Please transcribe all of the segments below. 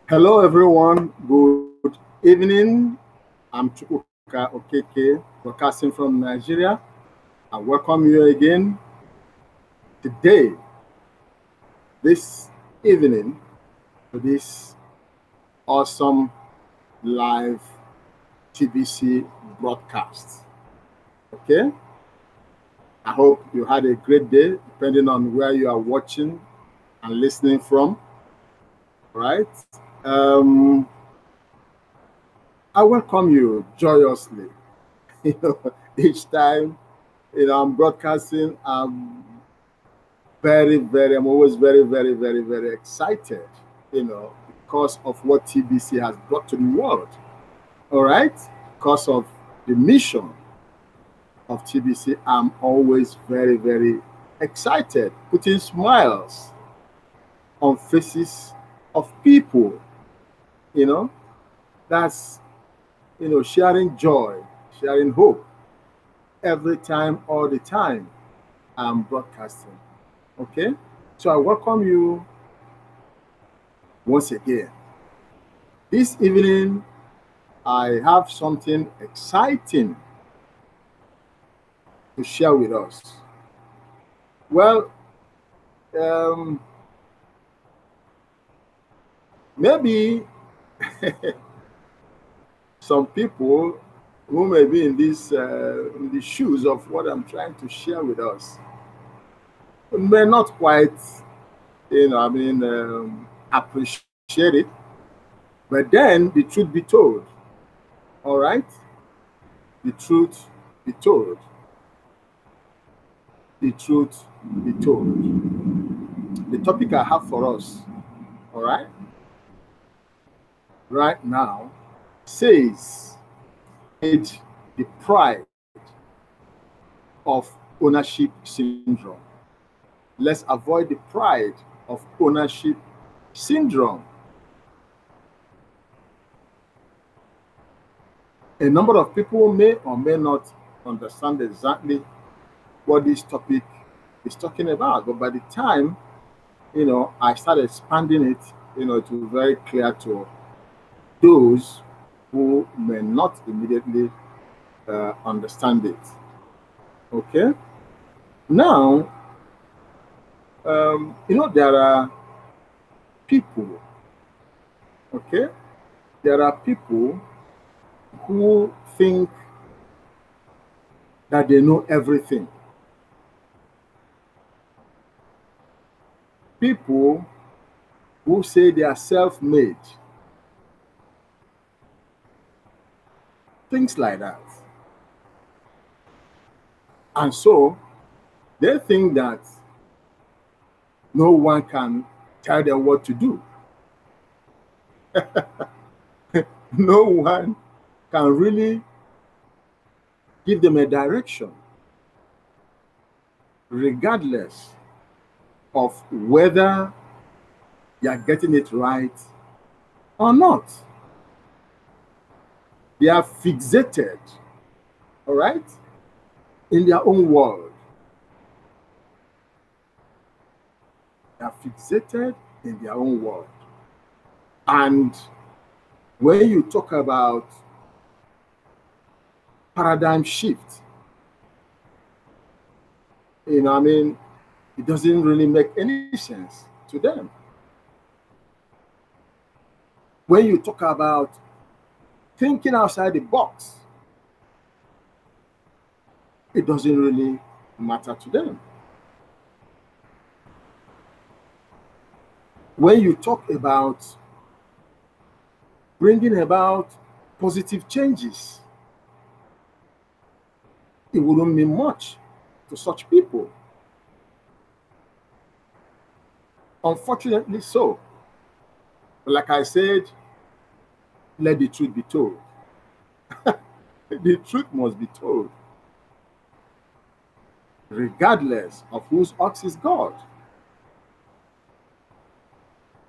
Hello, everyone. Good evening. I'm Chukwuka Okeke, broadcasting from Nigeria. I welcome you again today, this evening, to this awesome live TBC broadcast. Okay? I hope you had a great day, depending on where you are watching and listening from. Right? Um, I welcome you joyously. Each time I'm broadcasting, I'm always very excited, because of what TBC has brought to the world. All right? Because of the mission of TBC, I'm always very excited, putting smiles on faces of people, you know, that's, sharing joy, sharing hope every time, all the time I'm broadcasting. Okay? So I welcome you once again. This evening, I have something exciting to share with us. Well, um, maybe some people who may be in the shoes of what I'm trying to share with us may not quite, appreciate it. But then the truth be told, all right? The truth be told. The truth be told. The topic I have for us, all right now, says the pride of ownership syndrome. Let's avoid the pride of ownership syndrome. A number of people may or may not understand exactly what this topic is talking about, but by the time I started expanding it, it was very clear to those who may not immediately understand it. Okay. Now, there are people. Okay, there are people who think that they know everything. People who say they are self-made. Things like that. And so they think that no one can tell them what to do. No one can really give them a direction, regardless of whether you are getting it right or not. They are fixated, all right, in their own world. They are fixated in their own world. And when you talk about paradigm shift, it doesn't really make any sense to them. When you talk about thinking outside the box, it doesn't really matter to them. When you talk about bringing about positive changes, it wouldn't mean much to such people. Unfortunately so. But like I said, let the truth be told. The truth must be told, regardless of whose ox is God.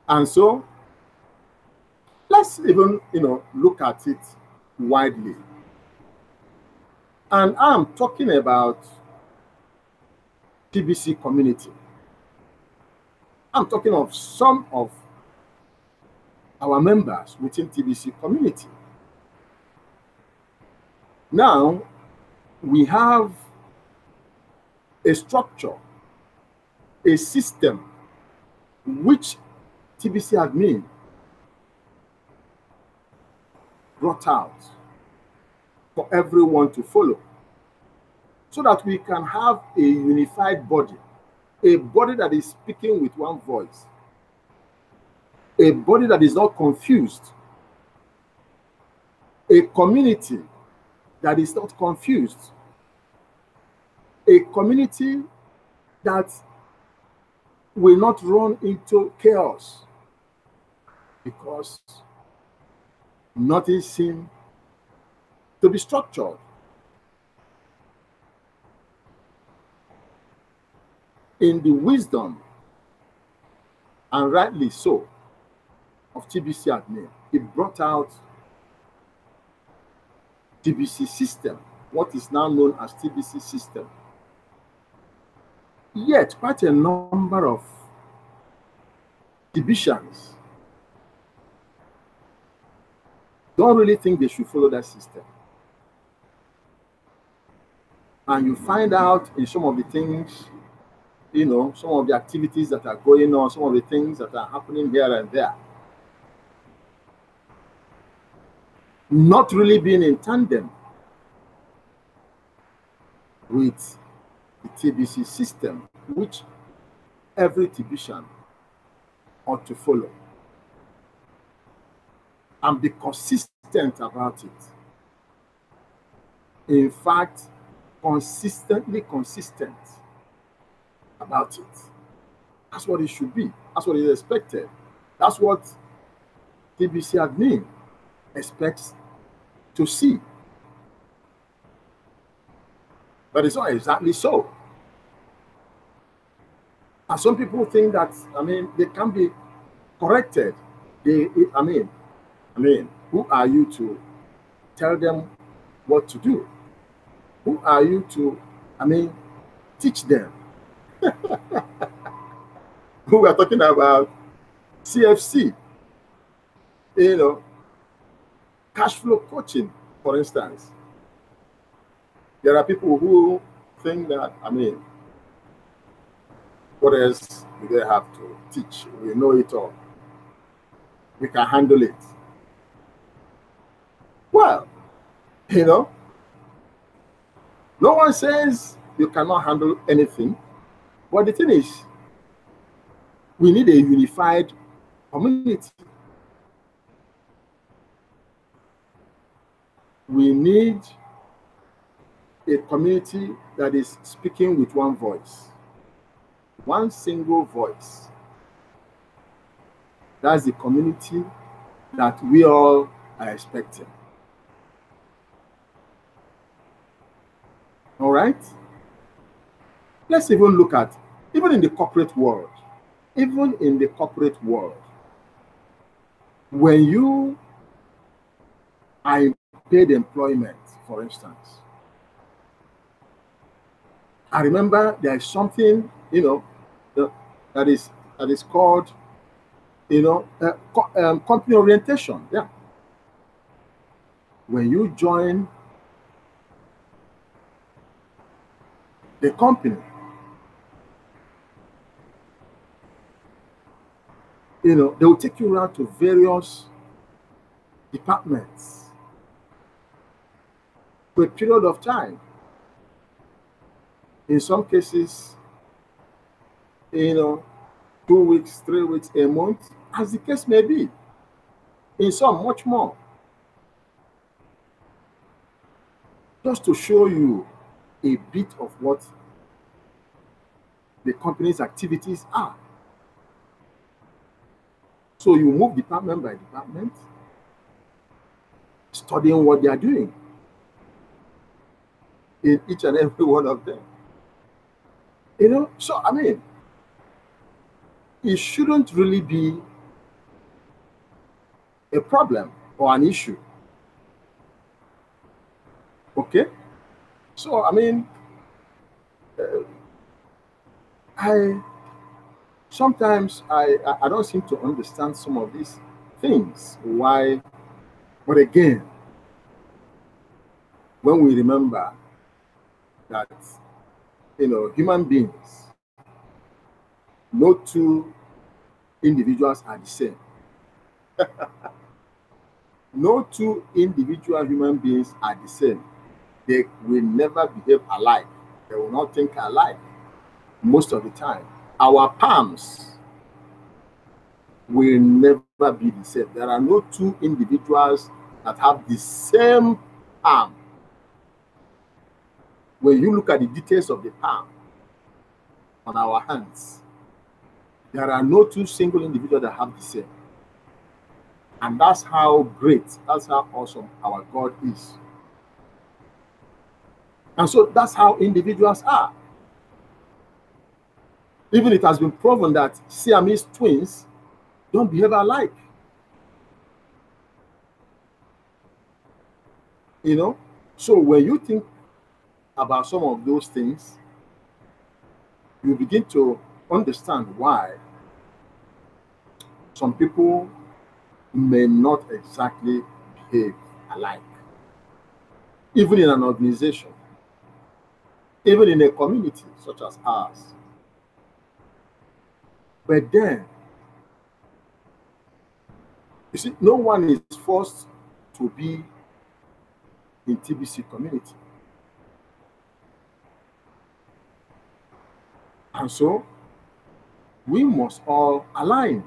And so, let's even, look at it widely. And I'm talking about TBC community. I'm talking of some of our members within TBC community. Now, we have a structure, a system, which TBC admin brought out for everyone to follow, so that we can have a unified body, a body that is speaking with one voice, a body that is not confused, a community that is not confused, a community that will not run into chaos because nothing seems to be structured. In the wisdom, and rightly so, of TBC admin, it brought out TBC system, what is now known as TBC system. Yet, quite a number of divisions don't really think they should follow that system. And you find out in some of the things, some of the activities that are going on, some of the things that are happening here and there, not really being in tandem with the TBC system, which every division ought to follow and be consistent about it. In fact, consistently consistent about it. That's what it should be. That's what is expected. That's what TBC admin expects to see. But it's not exactly so. And some people think that, they can be corrected. Who are you to tell them what to do? Who are you to, teach them? We are talking about CFC, Cashflow coaching, for instance. There are people who think that, what else do they have to teach? We know it all. We can handle it. Well, no one says you cannot handle anything. But the thing is, we need a unified community. We need a community that is speaking with one voice, one single voice. That's the community that we all are expecting. All right? Let's even look at, even in the corporate world, when you are in paid employment, for instance, I remember there is something, that is called, company orientation. Yeah. When you join the company, they will take you around to various departments for a period of time. In some cases, 2 weeks, 3 weeks, a month, as the case may be. In some, much more. Just to show you a bit of what the company's activities are. So you move department by department, studying what they are doing in each and every one of them. So it shouldn't really be a problem or an issue. Okay? So, sometimes I don't seem to understand some of these things why. But again, when we remember that, human beings, no two individuals are the same. No two individual human beings are the same. They will never behave alike. They will not think alike most of the time. Our palms will never be the same. There are no two individuals that have the same palm. When you look at the details of the palm on our hands, there are no two single individuals that have the same. And that's how great, that's how awesome our God is. And so that's how individuals are. Even it has been proven that Siamese twins don't behave alike. So when you think about some of those things, you begin to understand why some people may not exactly behave alike. Even in an organization, even in a community such as ours. But then, you see, no one is forced to be in TBC community. And so, we must all align.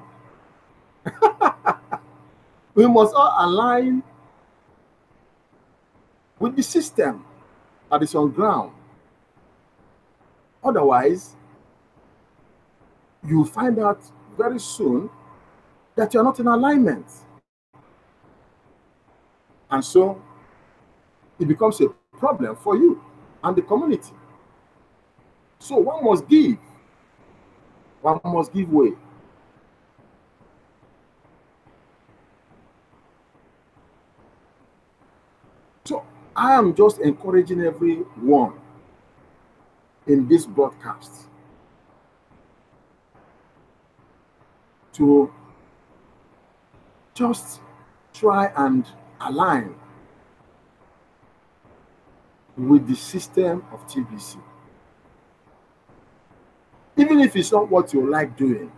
We must all align with the system that is on ground. Otherwise, you find out very soon that you're not in alignment. And so, it becomes a problem for you and the community. So one must give. One must give way. So I am just encouraging everyone in this broadcast to just try and align with the system of TBC. Even if it's not what you like doing,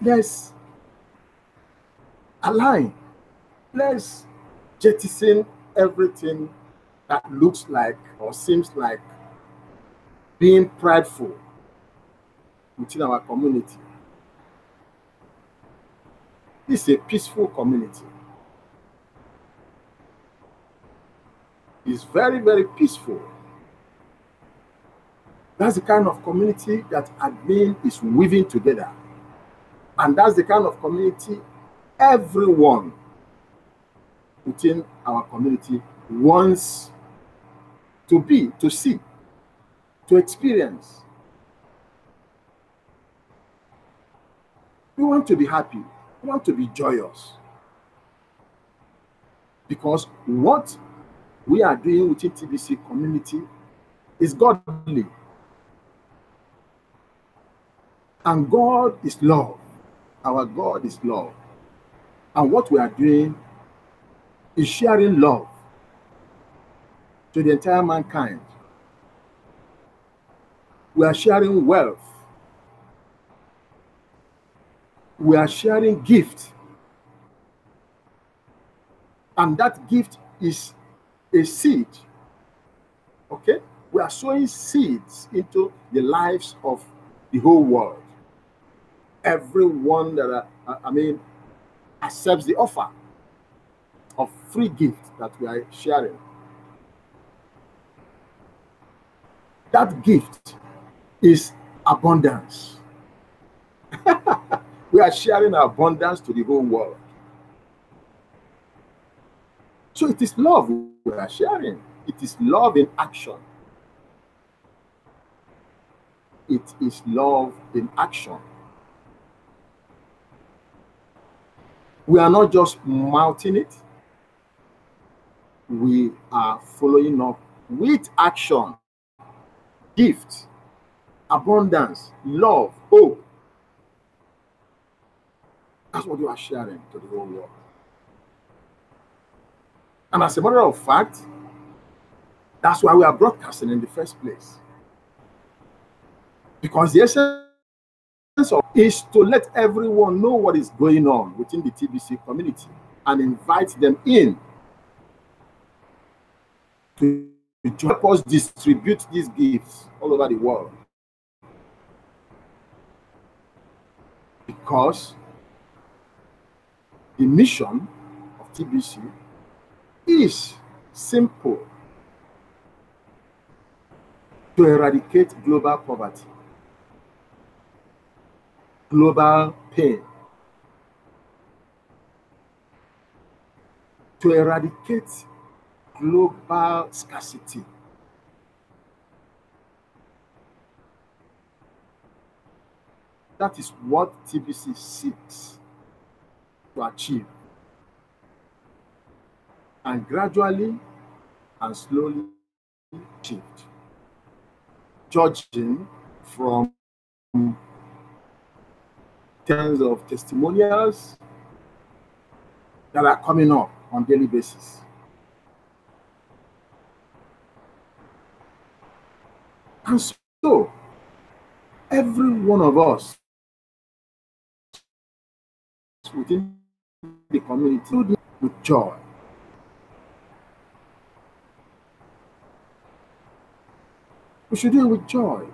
let's align. Let's jettison everything that looks like or seems like being prideful within our community. This is a peaceful community. It's very, very peaceful. That's the kind of community that admin is weaving together. And that's the kind of community everyone within our community wants to be, to see, to experience. We want to be happy. We want to be joyous. Because what we are doing within TBC community is godly. And God is love. Our God is love. And what we are doing is sharing love to the entire mankind. We are sharing wealth. We are sharing gift. And that gift is a seed. Okay? We are sowing seeds into the lives of the whole world. Everyone that accepts the offer of free gift that we are sharing. That gift is abundance. We are sharing abundance to the whole world. So it is love we are sharing. It is love in action. It is love in action. We are not just mouthing it. We are following up with action, gift, abundance, love, hope. That's what you are sharing to the whole world. And as a matter of fact, that's why we are broadcasting in the first place. Because the essence of is to let everyone know what is going on within the TBC community and invite them in to help us distribute these gifts all over the world. Because the mission of TBC is simple: to eradicate global poverty, global pain, to eradicate global scarcity. That is what TBC seeks to achieve. And gradually and slowly achieved, judging from tens of testimonials that are coming up on a daily basis. And so, every one of us within the community with joy. We should do it with joy.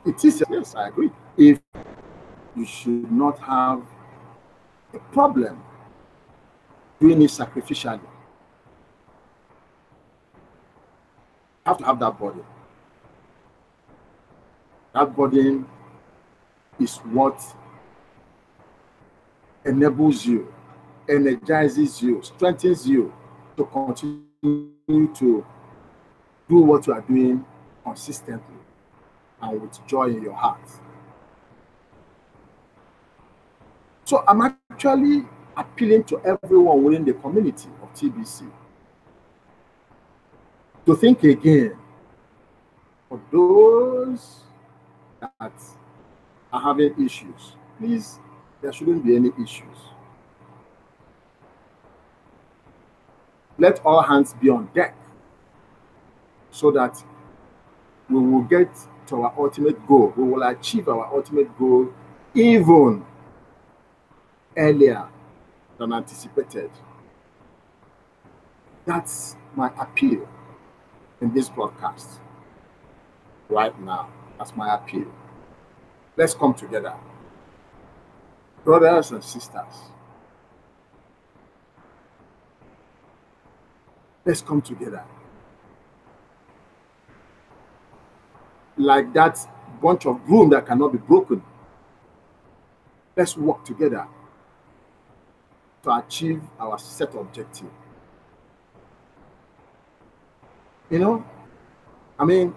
It is, yes, I agree. If you should not have a problem doing it sacrificially, you have to have that burden. That burden is what enables you, energizes you, strengthens you to continue to do what you are doing consistently and with joy in your heart. So I'm actually appealing to everyone within the community of TBC to think again. For those that are having issues, please, there shouldn't be any issues. Let all hands be on deck so that we will get to our ultimate goal. We will achieve our ultimate goal even earlier than anticipated. That's my appeal in this broadcast right now. That's my appeal. Let's come together, brothers and sisters. Let's come together. Like that bunch of broom that cannot be broken. Let's work together to achieve our set objective. You know, I mean,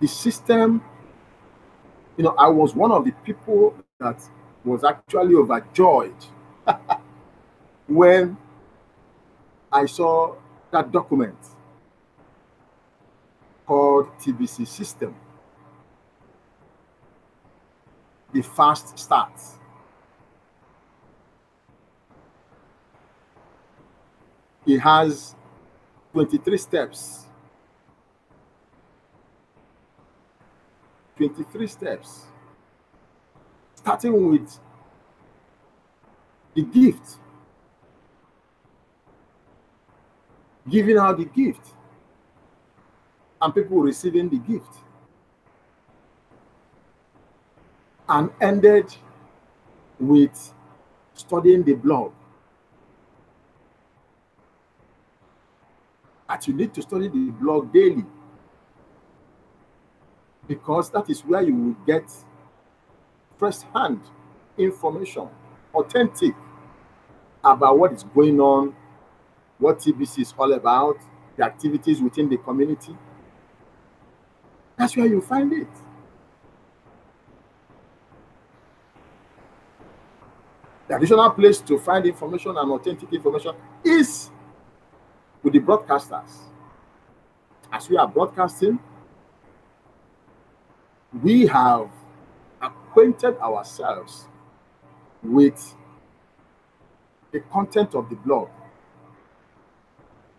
the system, you know, I was one of the people that was actually overjoyed when I saw that document called TBC SYSTEM, the fast start. It has 23 steps. 23 steps. Starting with the gift. Giving out the gift. And people receiving the gift. And ended with studying the blog. That you need to study the blog daily, because that is where you will get first-hand information, authentic, about what is going on what TBC is all about, the activities within the community, that's where you find it. The additional place to find information and authentic information is with the broadcasters. As we are broadcasting, we have acquainted ourselves with the content of the blog,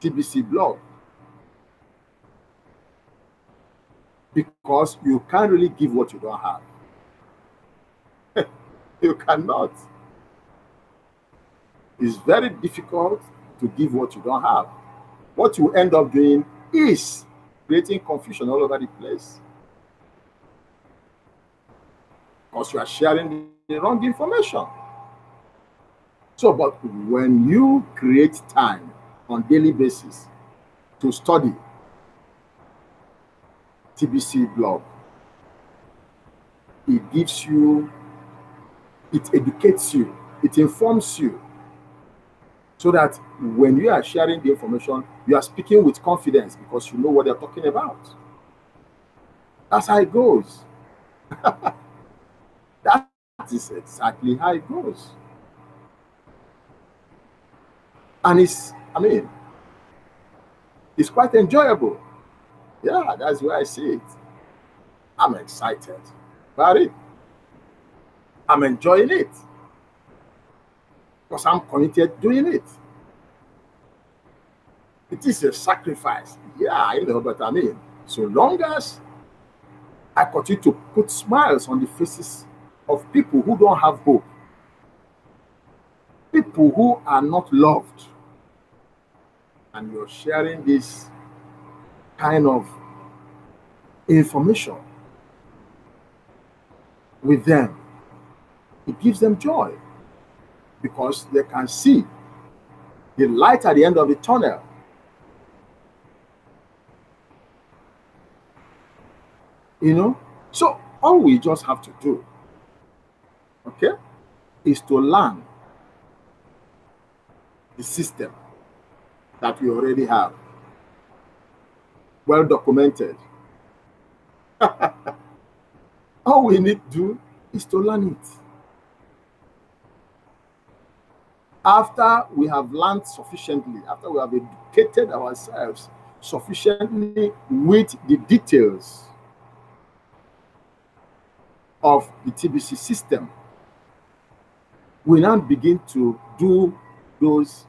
TBC blog, because you can't really give what you don't have. You cannot. It's very difficult to give what you don't have. What you end up doing is creating confusion all over the place, because you are sharing the wrong information. So, but when you create time on daily basis to study TBC blog, it gives you, it educates you, it informs you, so that when you are sharing the information, you are speaking with confidence because you know what they're talking about. That's how it goes. That is exactly how it goes. And it's quite enjoyable. Yeah, that's where I see it. I'm excited about it. I'm enjoying it because I'm committed doing it. It is a sacrifice. Yeah, but so long as I continue to put smiles on the faces of people who don't have hope, people who are not loved, and you're sharing this kind of information with them, it gives them joy because they can see the light at the end of the tunnel. So all we just have to do, okay, is to learn the system that we already have, well documented. All we need to do is to learn it. After we have learned sufficiently, after we have educated ourselves sufficiently with the details of the TBC system, we now begin to do those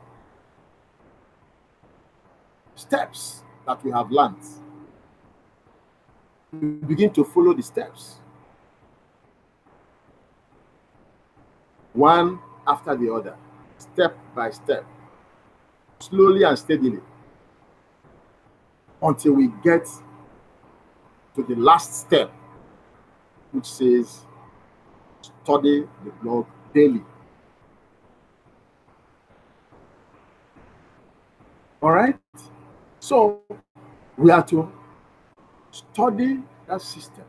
steps that we have learned. We begin to follow the steps, one after the other, step by step, slowly and steadily, until we get to the last step, which says study the blog daily. All right? So we are to study that system.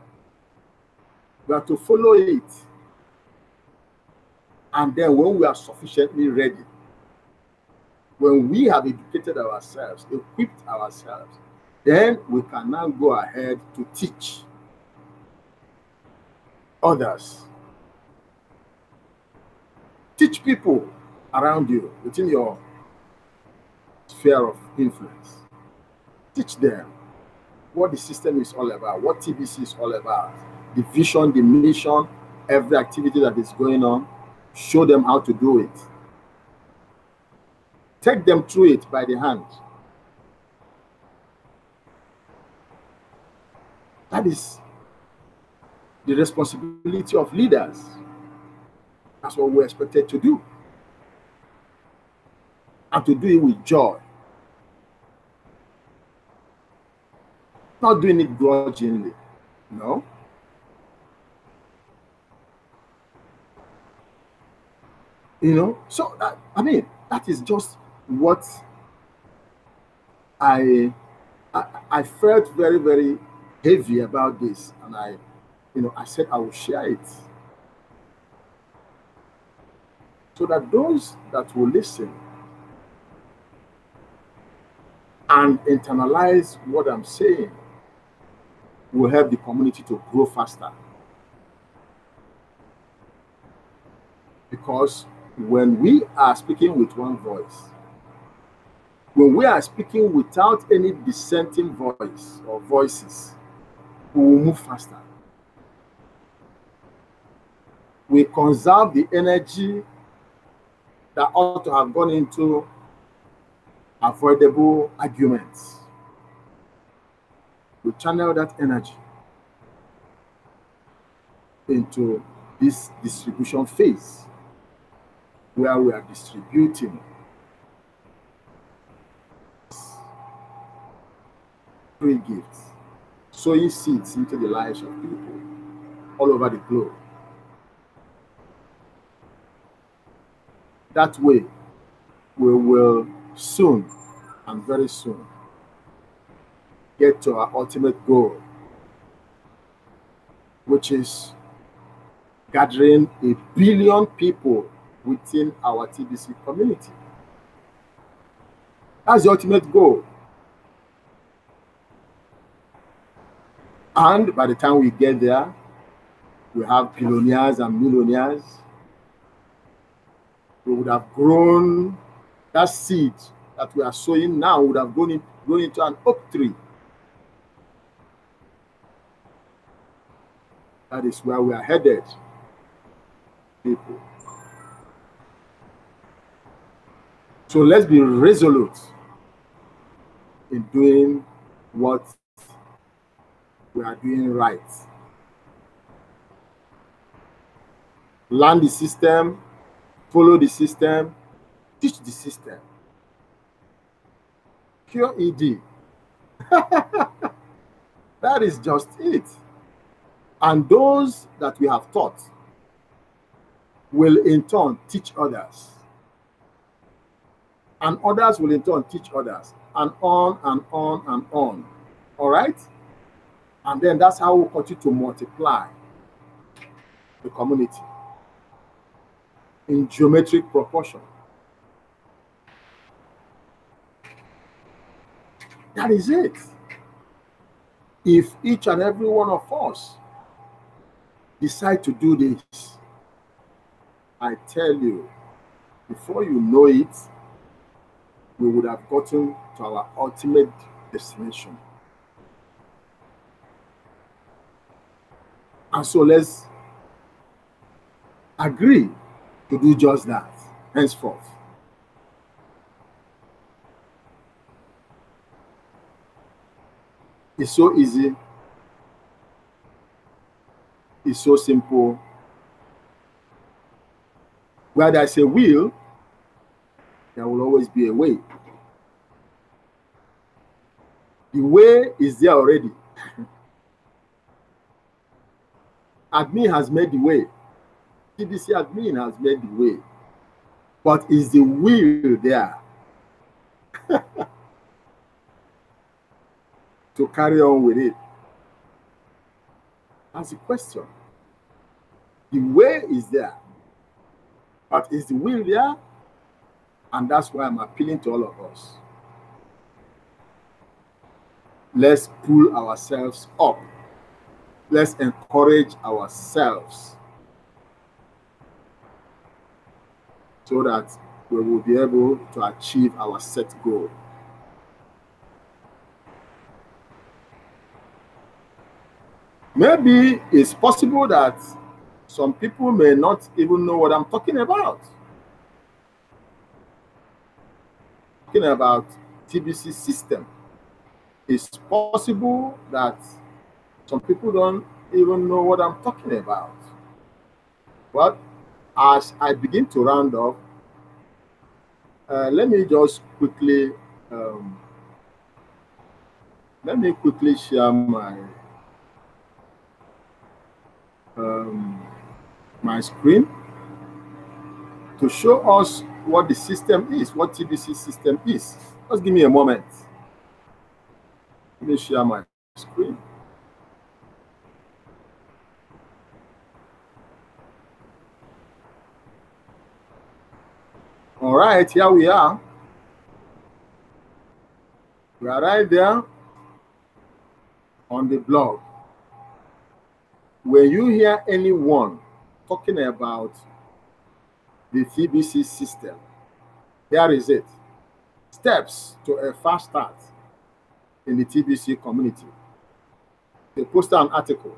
We are to follow it. And then when we are sufficiently ready, when we have educated ourselves, equipped ourselves, then we can now go ahead to teach others. Teach people around you, within your sphere of influence. Teach them what the system is all about, what TBC is all about, the vision, the mission, every activity that is going on. Show them how to do it. Take them through it by the hand. That is the responsibility of leaders. That's what we're expected to do. And to do it with joy. Not doing it grudgingly. No. So that is just what I felt very, very heavy about this, and I said I will share it so that those that will listen and internalize what I'm saying will help the community to grow faster. Because when we are speaking with one voice, when we are speaking without any dissenting voice or voices, we will move faster. We conserve the energy that ought to have gone into avoidable arguments. We channel that energy into this distribution phase where we are distributing free gifts, sowing seeds into the lives of people all over the globe. That way, we will soon and very soon get to our ultimate goal, which is gathering 1 billion people within our TBC community. That's the ultimate goal. And by the time we get there, we have billionaires and millionaires. We would have grown, that seed that we are sowing now would have grown into an oak tree. That is where we are headed, people. So let's be resolute in doing what we are doing right. Learn the system, follow the system, teach the system. Cure ED. That is just it. And those that we have taught will in turn teach others. And others will in turn teach others. And on and on and on. All right? And then that's how we continue to multiply the community in geometric proportion. That is it. If each and every one of us decide to do this, I tell you, before you know it, we would have gotten to our ultimate destination. And so let's agree to do just that henceforth. It's so easy. It's so simple. Where there's a will, there will always be a way. The way is there already. Admin has made the way. TBC admin has made the way. But is the will there to carry on with it? That's the question. The way is there, but is the will there? And that's why I'm appealing to all of us. Let's pull ourselves up. Let's encourage ourselves so that we will be able to achieve our set goal. Maybe it's possible that some people may not even know what I'm talking about. Talking about TBC system. It's possible that some people don't even know what I'm talking about. But as I begin to round up, let me just quickly share my screen to show us what the system is, what TBC system is. Just give me a moment. Let me share my screen. All right, here we are. We are right there on the blog. When you hear anyone talking about the TBC system, here is it. Steps to a fast start in the TBC community. They post an article.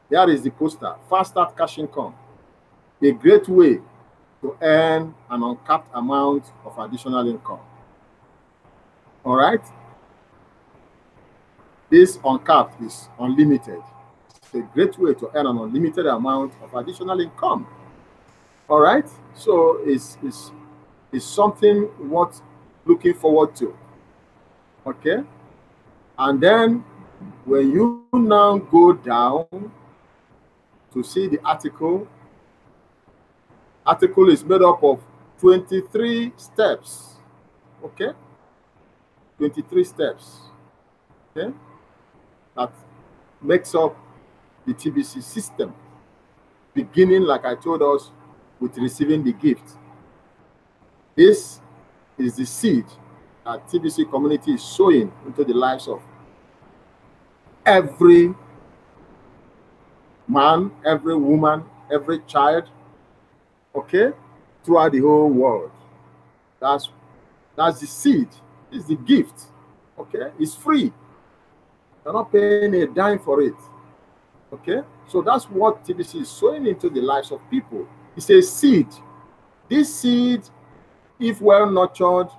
Here is the poster. Fast start cash income. A great way to earn an uncapped amount of additional income. All right? This uncapped is unlimited. It's a great way to earn an unlimited amount of additional income. All right? So it's something worth looking forward to. Okay? And then when you now go down to see the article is made up of 23 steps. Okay? 23 steps. Okay? That makes up the TBC system, beginning, like I told us, with receiving the gift. This is the seed that TBC community is sowing into the lives of every man, every woman, every child, okay, throughout the whole world. That's the seed. It's the gift. Okay, it's free. You're not paying a dime for it. Okay, so that's what TBC is sowing into the lives of people. It's a seed. This seed, if well nurtured,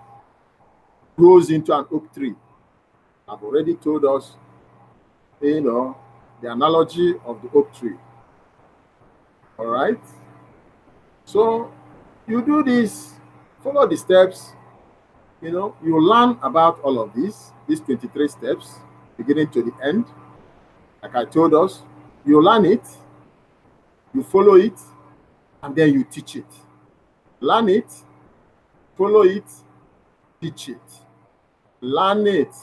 grows into an oak tree. I've already told us, the analogy of the oak tree. All right. So you do this, follow the steps. You learn about all of these 23 steps, beginning to the end. Like I told us, you learn it, you follow it, and then you teach it. Learn it, follow it, teach it. Learn it,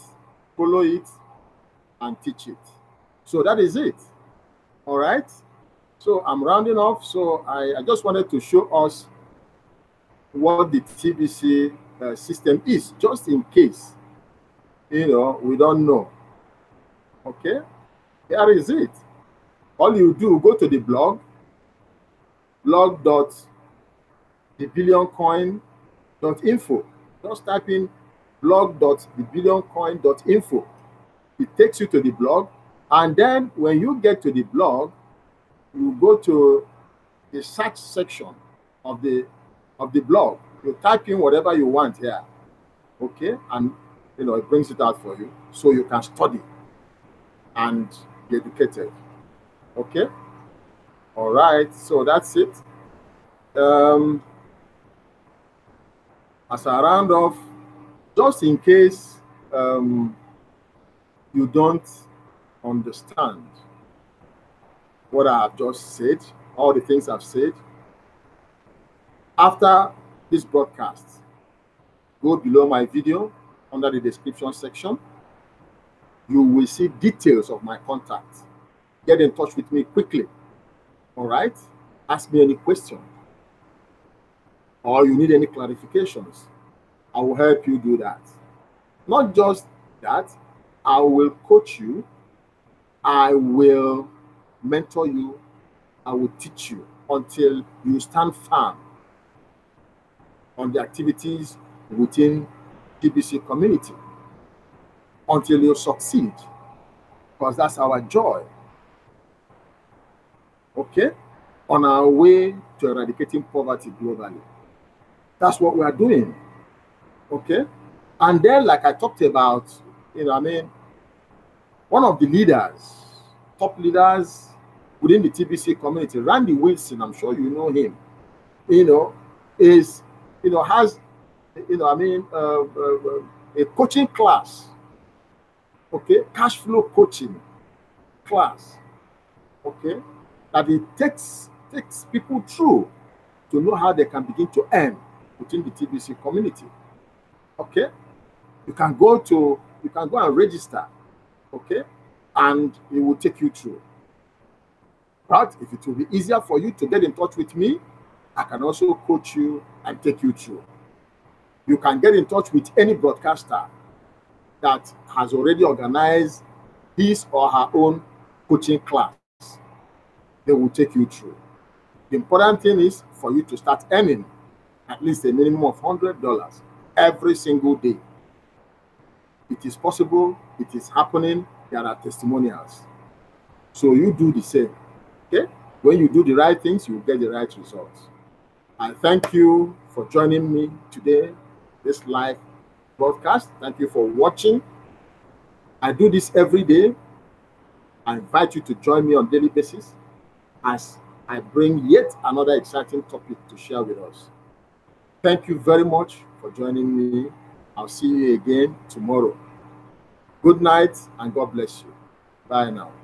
follow it, and teach it. So that is it. All right. So I'm rounding off. So I just wanted to show us what the TBC system is, just in case, we don't know. Okay. Here is it. All you do, go to the blog, blog.thebillioncoin.info. Just type in blog.thebillioncoin.info. It takes you to the blog. And then when you get to the blog, you go to the search section of the blog. You type in whatever you want here. Okay? And it brings it out for you so you can study and be educated. Okay? All right. So that's it. As I round off, just in case you don't understand what I have just said, all the things I've said, after this broadcast, go below my video under the description section. You will see details of my contact. Get in touch with me quickly. All right? Ask me any question, or you need any clarifications. I will help you do that. Not just that, I will coach you, I will mentor you, I will teach you until you stand firm on the activities within TBC community, until you succeed, because that's our joy. Okay? On our way to eradicating poverty globally. That's what we are doing. Okay? And then, like I talked about, one of the leaders, top leaders within the TBC community, Randy Wilson, I'm sure you know him, has, a coaching class, okay, cash flow coaching class, okay, that it takes people through to know how they can begin to earn within the TBC community. Okay, you can go and register, okay, and it will take you through. But if it will be easier for you to get in touch with me, I can also coach you and take you through. You can get in touch with any broadcaster that has already organized his or her own coaching class. They will take you through. The important thing is for you to start earning at least a minimum of $100 every single day. It is possible. It is happening. There are testimonials. So you do the same. Okay? When you do the right things, you will get the right results. I thank you for joining me today, this live broadcast. Thank you for watching. I do this every day. I invite you to join me on a daily basis as I bring yet another exciting topic to share with us. Thank you very much for joining me. I'll see you again tomorrow. Good night and God bless you. Bye now.